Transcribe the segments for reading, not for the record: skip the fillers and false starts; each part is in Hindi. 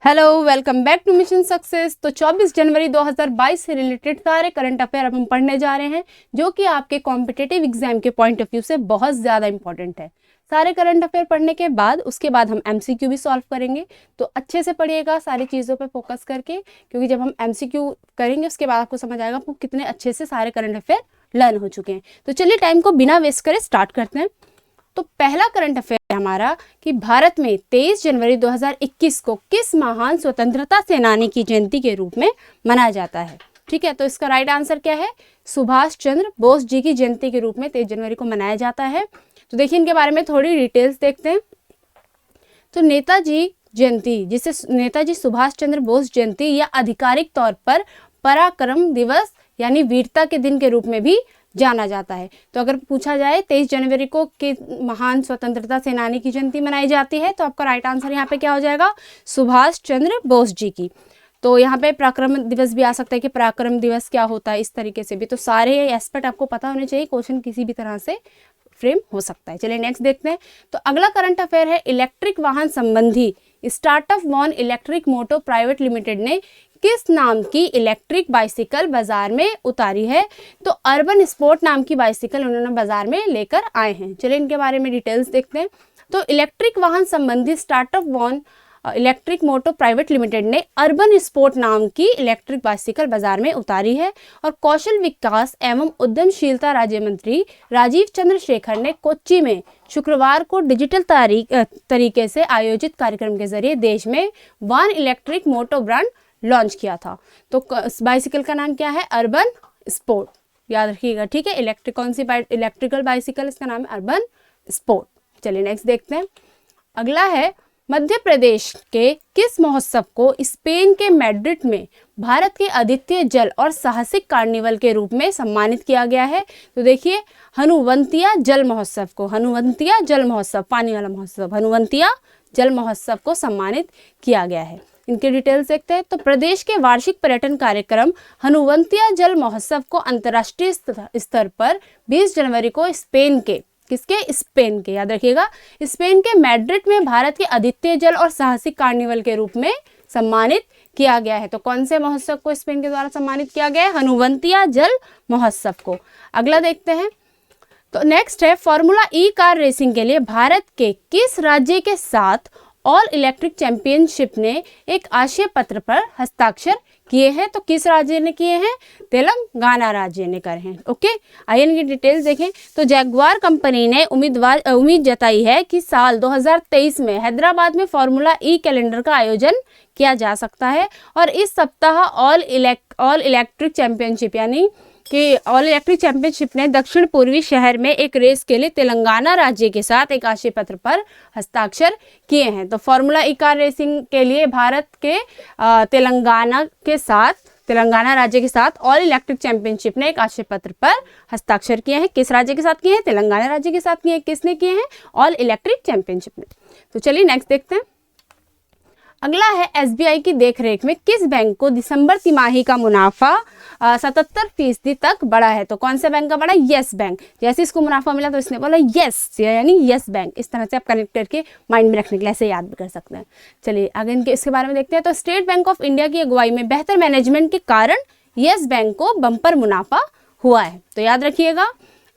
Hello, welcome back to mission success. तो 24 जनवरी 2022 से रिलेटेड सारे करंट अफेयर अब हम पढ़ने जा रहे हैं, जो कि आपके कॉम्पिटिटिव एग्जाम के पॉइंट ऑफ व्यू से बहुत ज़्यादा इंपॉर्टेंट है। सारे करंट अफेयर पढ़ने के बाद उसके बाद हम एमसीक्यू भी सॉल्व करेंगे। तो अच्छे से पढ़िएगा सारी चीज़ों पे फोकस करके, क्योंकि जब हम एमसीक्यू करेंगे उसके बाद आपको समझ आएगा आपको कितने अच्छे से सारे करंट अफेयर लर्न हो चुके हैं। तो चलिए टाइम को बिना वेस्ट करे स्टार्ट करते हैं। तो पहला करंट अफेयर है हमारा कि भारत में 23 जनवरी 2021 को किस महान स्वतंत्रता सेनानी की जयंती के रूप में मनाया जाता है। ठीक है, तो इसका राइट आंसर क्या है? सुभाष चंद्र बोस जी की जयंती के रूप में 23 जनवरी को मनाया जाता है। तो देखिए इनके बारे में थोड़ी डिटेल्स देखते हैं। तो नेताजी जयंती, जिसे नेताजी सुभाष चंद्र बोस जयंती या आधिकारिक तौर पर पराक्रम दिवस यानी वीरता के दिन के रूप में भी जाना जाता है। तो अगर पूछा जाए 23 जनवरी को कि महान स्वतंत्रता सेनानी की जयंती मनाई जाती है, तो आपका राइट आंसर यहाँ पे क्या हो जाएगा? सुभाष चंद्र बोस जी की। तो यहाँ पे पराक्रम दिवस भी आ सकता है कि पराक्रम दिवस क्या होता है, इस तरीके से भी। तो सारे एस्पेक्ट आपको पता होने चाहिए, क्वेश्चन किसी भी तरह से फ्रेम हो सकता है। चलिए नेक्स्ट देखते हैं। तो अगला करंट अफेयर है इलेक्ट्रिक वाहन संबंधी स्टार्टअप वॉन इलेक्ट्रिक मोटो प्राइवेट लिमिटेड ने किस नाम की इलेक्ट्रिक बाइसिकल बाजार में उतारी है। तो अर्बन स्पोर्ट नाम की बाइसिकल उन्होंने बाजार में लेकर आए हैं। चलिए इनके बारे में डिटेल्स देखते हैं। तो इलेक्ट्रिक वाहन संबंधी स्टार्टअप वॉन इलेक्ट्रिक मोटो प्राइवेट लिमिटेड ने अर्बन स्पोर्ट नाम की इलेक्ट्रिक बाइसिकल बाजार में उतारी है। और कौशल विकास एवं उद्यमशीलता राज्य मंत्री राजीव चंद्रशेखर ने कोच्चि में शुक्रवार को डिजिटल तरीके से आयोजित कार्यक्रम के जरिए देश में वन इलेक्ट्रिक मोटो ब्रांड लॉन्च किया था। तो बाइसिकल का नाम क्या है? अर्बन स्पोर्ट, याद रखिएगा। ठीक है, इलेक्ट्रिक कौन सी इलेक्ट्रिकल बाइसिकल, इसका नाम है अर्बन स्पोर्ट। चलिए नेक्स्ट देखते हैं। अगला है मध्य प्रदेश के किस महोत्सव को स्पेन के मैड्रिड में भारत के अद्वितीय जल और साहसिक कार्निवल के रूप में सम्मानित किया गया है। तो देखिए हनुवंतिया जल महोत्सव को, हनुवंतिया जल महोत्सव, पानी वाला महोत्सव, हनुवंतिया जल महोत्सव को सम्मानित किया गया है। इनके डिटेल्स देखते हैं। तो प्रदेश के वार्षिक पर्यटन कार्यक्रम हनुवंतिया जल महोत्सव को अंतर्राष्ट्रीय स्तर पर 20 जनवरी को स्पेन के, किसके? स्पेन के, याद रखिएगा, स्पेन के मैड्रिड में भारत के अद्वितीय जल और साहसिक कार्निवल के रूप में सम्मानित किया गया है। तो कौन से महोत्सव को स्पेन के द्वारा सम्मानित किया गया है? हनुवंतिया जल महोत्सव को। अगला देखते हैं। तो नेक्स्ट है फॉर्मूला ई कार रेसिंग के लिए भारत के किस राज्य के साथ ऑल इलेक्ट्रिक चैंपियनशिप ने एक आशय पत्र पर हस्ताक्षर किए हैं। तो किस राज्य ने किए हैं? तेलंगाना राज्य ने करे हैं। ओके, आइए इनकी डिटेल्स देखें। तो जैगुआर कंपनी ने उम्मीद जताई है कि साल 2023 में हैदराबाद में फॉर्मूला ई कैलेंडर का आयोजन किया जा सकता है। और इस सप्ताह ऑल इलेक्ट्रिक चैंपियनशिप यानी कि ऑल इलेक्ट्रिक चैंपियनशिप ने दक्षिण पूर्वी शहर में एक रेस के लिए तेलंगाना राज्य के साथ एक आशय पत्र पर हस्ताक्षर किए हैं। तो फॉर्मूला ई कार रेसिंग के लिए भारत के तेलंगाना राज्य के साथ ऑल इलेक्ट्रिक चैंपियनशिप ने एक आशय पत्र पर हस्ताक्षर किए हैं। किस राज्य के साथ किए हैं? तेलंगाना राज्य के साथ किए हैं। किसने किए हैं? ऑल इलेक्ट्रिक चैंपियनशिप ने। तो चलिए नेक्स्ट देखते हैं। अगला है एसबीआई की देखरेख में किस बैंक को दिसंबर तिमाही का मुनाफा 77% तक बढ़ा है। तो कौन से बैंक का बढ़ा? Yes bank. जैसे इसको मुनाफा मिला तो इसने बोला यस, यानी यस बैंक। इस तरह से आप कनेक्ट करके माइंड में रखने के लिए ऐसे याद भी कर सकते हैं। चलिए आगे इनके इसके बारे में देखते हैं। तो स्टेट बैंक ऑफ इंडिया की अगुवाई में बेहतर मैनेजमेंट के कारण यस बैंक को बम्पर मुनाफा हुआ है। तो याद रखिएगा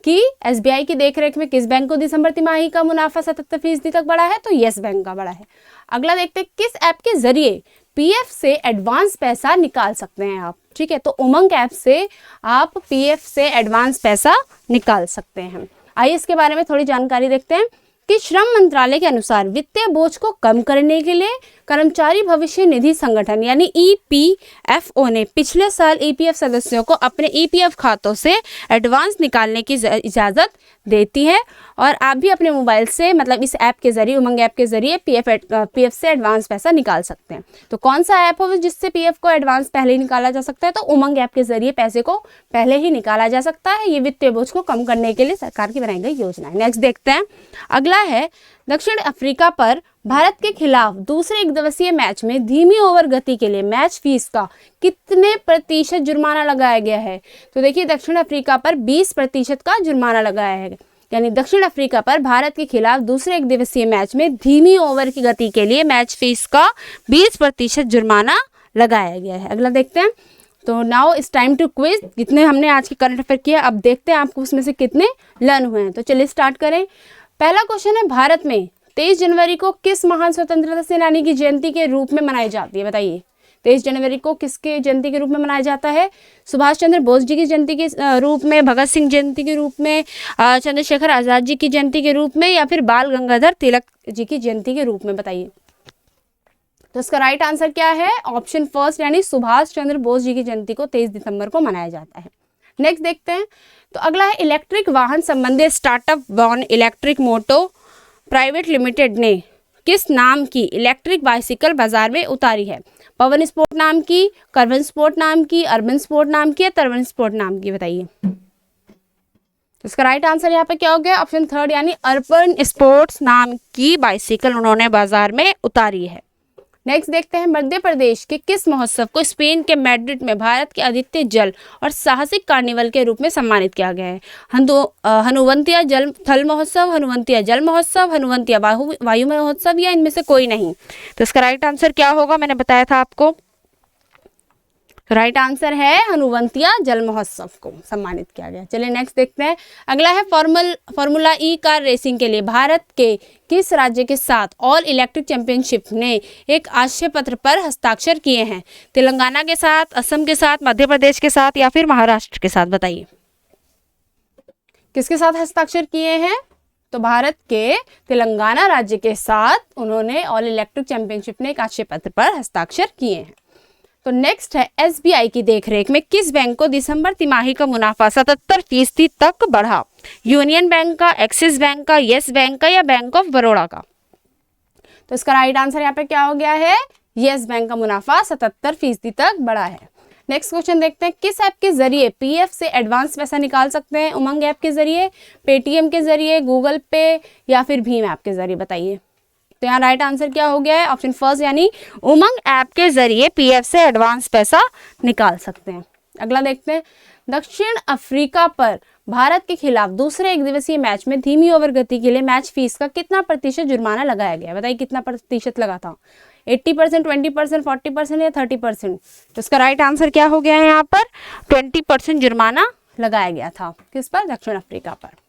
कि एसबीआई की देखरेख में किस बैंक को दिसंबर तिमाही का मुनाफा 77% तक बढ़ा है? तो यस बैंक का बढ़ा है। अगला देखते हैं किस ऐप के जरिए पीएफ से एडवांस पैसा निकाल सकते हैं आप। ठीक है, तो उमंग ऐप से आप पीएफ से एडवांस पैसा निकाल सकते हैं। आइए इसके बारे में थोड़ी जानकारी देखते हैं कि श्रम मंत्रालय के अनुसार वित्तीय बोझ को कम करने के लिए कर्मचारी भविष्य निधि संगठन यानी ईपीएफओ ने पिछले साल ईपीएफ सदस्यों को अपने ईपीएफ खातों से एडवांस निकालने की इजाज़त देती है। और आप भी अपने मोबाइल से, मतलब इस ऐप के जरिए, उमंग ऐप के जरिए पीएफ से एडवांस पैसा निकाल सकते हैं। तो कौन सा ऐप हो जिससे पीएफ को एडवांस पहले ही निकाला जा सकता है? तो उमंग ऐप के जरिए पैसे को पहले ही निकाला जा सकता है। ये वित्तीय बोझ को कम करने के लिए सरकार की बनाई गई योजना है। नेक्स्ट देखते हैं। अगला है दक्षिण अफ्रीका पर भारत के खिलाफ दूसरे एक दिवसीय मैच में धीमी ओवर गति के लिए मैच फीस का कितने प्रतिशत जुर्माना लगाया गया है। तो देखिए दक्षिण अफ्रीका पर 20% का जुर्माना लगाया है। यानी दक्षिण अफ्रीका पर भारत के खिलाफ दूसरे एक दिवसीय मैच में धीमी ओवर की गति के लिए मैच फीस का 20% जुर्माना लगाया गया है। अगला देखते हैं। तो now it's time to quiz. जितने हमने आज के करंट अफेयर किया, अब देखते हैं आपको उसमें से कितने लर्न हुए हैं। तो चलिए स्टार्ट करें। पहला क्वेश्चन है, भारत में 23 जनवरी को किस महान स्वतंत्रता सेनानी की जयंती के रूप में मनाई जाती है? बताइए, 23 जनवरी को किसके जयंती के रूप में मनाया जाता है? सुभाष चंद्र बोस जी की जयंती के रूप में, भगत सिंह जयंती के रूप में, चंद्रशेखर आजाद जी की जयंती के रूप में, या फिर बाल गंगाधर तिलक जी की जयंती के रूप में? बताइए। तो इसका राइट आंसर क्या है? ऑप्शन फर्स्ट, यानी सुभाष चंद्र बोस जी की जयंती को 23 दिसंबर को मनाया जाता है। नेक्स्ट देखते हैं। तो अगला है, इलेक्ट्रिक वाहन संबंधी स्टार्टअप वॉन इलेक्ट्रिक मोटो प्राइवेट लिमिटेड ने किस नाम की इलेक्ट्रिक बाइसिकल बाजार में उतारी है? पवन स्पोर्ट नाम की, कर्वन स्पोर्ट नाम की, अर्बन स्पोर्ट नाम की, या तरवन स्पोर्ट नाम की? बताइए। इसका राइट आंसर यहाँ पे क्या हो गया? ऑप्शन थर्ड, यानी अर्बन स्पोर्ट्स नाम की बाइसिकल उन्होंने बाजार में उतारी है। नेक्स्ट देखते हैं। मध्य प्रदेश के किस महोत्सव को स्पेन के मैड्रिड में भारत के आदित्य जल और साहसिक कार्निवल के रूप में सम्मानित किया गया है? हनुवंतिया जल थल महोत्सव, हनुवंतिया जल महोत्सव, हनुवंतिया वायु महोत्सव, या इनमें से कोई नहीं? तो इसका राइट आंसर क्या होगा? मैंने बताया था आपको, राइट आंसर है हनुवंतिया जल महोत्सव को सम्मानित किया गया। चलिए नेक्स्ट देखते हैं। अगला है, फॉर्मूला ई कार रेसिंग के लिए भारत के किस राज्य के साथ ऑल इलेक्ट्रिक चैंपियनशिप ने एक आशय पत्र पर हस्ताक्षर किए हैं? तेलंगाना के साथ, असम के साथ, मध्य प्रदेश के साथ, या फिर महाराष्ट्र के साथ? बताइए। किसके साथ हस्ताक्षर किए हैं? तो भारत के तेलंगाना राज्य के साथ उन्होंने ऑल इलेक्ट्रिक चैंपियनशिप ने एक आशय पत्र पर हस्ताक्षर किए हैं। तो नेक्स्ट है, एसबीआई की देखरेख में किस बैंक को दिसंबर तिमाही का मुनाफा 77% तक बढ़ा? यूनियन बैंक का, एक्सिस बैंक का, येस बैंक का, या बैंक ऑफ बड़ौदा का? तो इसका राइट आंसर यहाँ पे क्या हो गया है? येस बैंक का मुनाफा 77% तक बढ़ा है। नेक्स्ट क्वेश्चन देखते हैं। किस ऐप के जरिए पीएफ से एडवांस पैसा निकाल सकते हैं? उमंग ऐप के जरिए, पेटीएम के जरिए, गूगल पे, या फिर भीम ऐप के जरिए? बताइए। तो यहाँ राइट आंसर क्या हो गया है? ऑप्शन फर्स्ट, यानी उमंग ऐप के जरिए पीएफ से एडवांस पैसा निकाल सकते हैं। अगला देखते हैं। दक्षिण अफ्रीका पर भारत के खिलाफ दूसरे एक दिवसीय मैच में धीमी ओवर गति के लिए मैच फीस का कितना प्रतिशत जुर्माना लगाया गया? बताइए कितना प्रतिशत लगा था? 80%, 20%, 40% या 30%? तो इसका राइट आंसर क्या हो गया है? यहाँ पर 20% जुर्माना लगाया गया था। किस पर? दक्षिण अफ्रीका पर।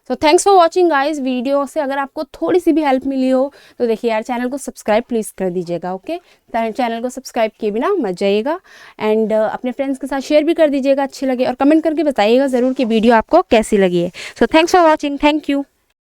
So thanks for watching guys. Video से अगर आपको थोड़ी सी भी हेल्प मिली हो तो देखिए यार, चैनल को सब्सक्राइब प्लीज़ कर दीजिएगा। ओके, चैनल को सब्सक्राइब किए बिना मत जाइएगा, एंड अपने फ्रेंड्स के साथ शेयर भी कर दीजिएगा अच्छी लगे, और कमेंट करके बताइएगा ज़रूर कि वीडियो आपको कैसी लगी है। So thanks for watching. Thank you.